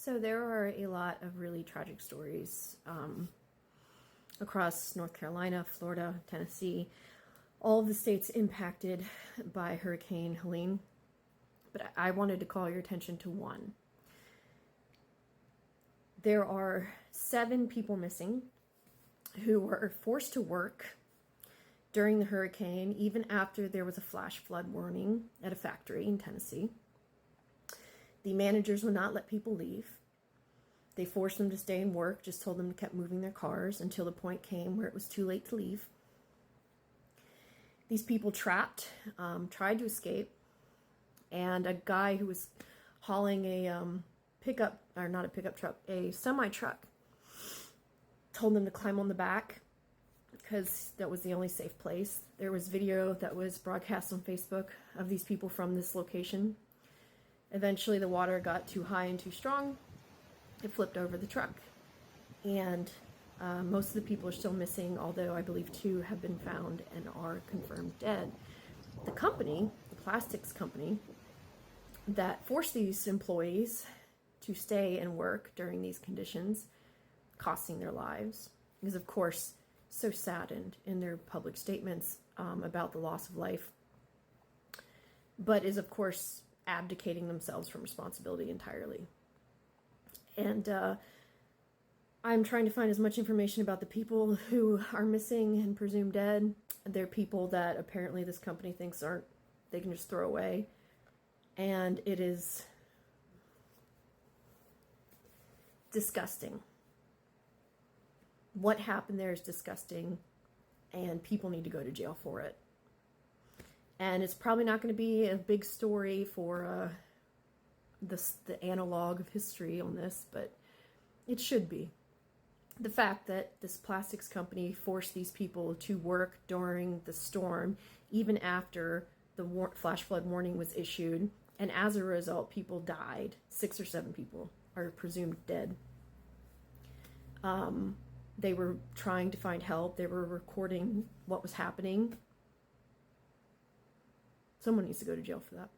So there are a lot of really tragic stories across North Carolina, Florida, Tennessee, all of the states impacted by Hurricane Helene. But I wanted to call your attention to one. There are 7 people missing who were forced to work during the hurricane, even after there was a flash flood warning at a factory in Tennessee. The managers would not let people leave. They forced them to stay and work, just told them to keep moving their cars until the point came where it was too late to leave. These people trapped, tried to escape, and a guy who was hauling a pickup, or not a pickup truck, a semi-truck, told them to climb on the back because that was the only safe place. There was video that was broadcast on Facebook of these people from this location. Eventually the water got too high and too strong. It flipped over the truck. And most of the people are still missing, although I believe 2 have been found and are confirmed dead. The company, the plastics company, that forced these employees to stay and work during these conditions, costing their lives, is of course so saddened in their public statements about the loss of life, but is of course abdicating themselves from responsibility entirely. And I'm trying to find as much information about the people who are missing and presumed dead. They're people that apparently this company thinks they can just throw away. And it is disgusting. What happened there is disgusting, and people need to go to jail for it. And it's probably not going to be a big story for the analog of history on this, but it should be. The fact that this plastics company forced these people to work during the storm, even after the flash flood warning was issued, and as a result, people died. 6 or 7 people are presumed dead. They were trying to find help. They were recording what was happening. Someone needs to go to jail for that.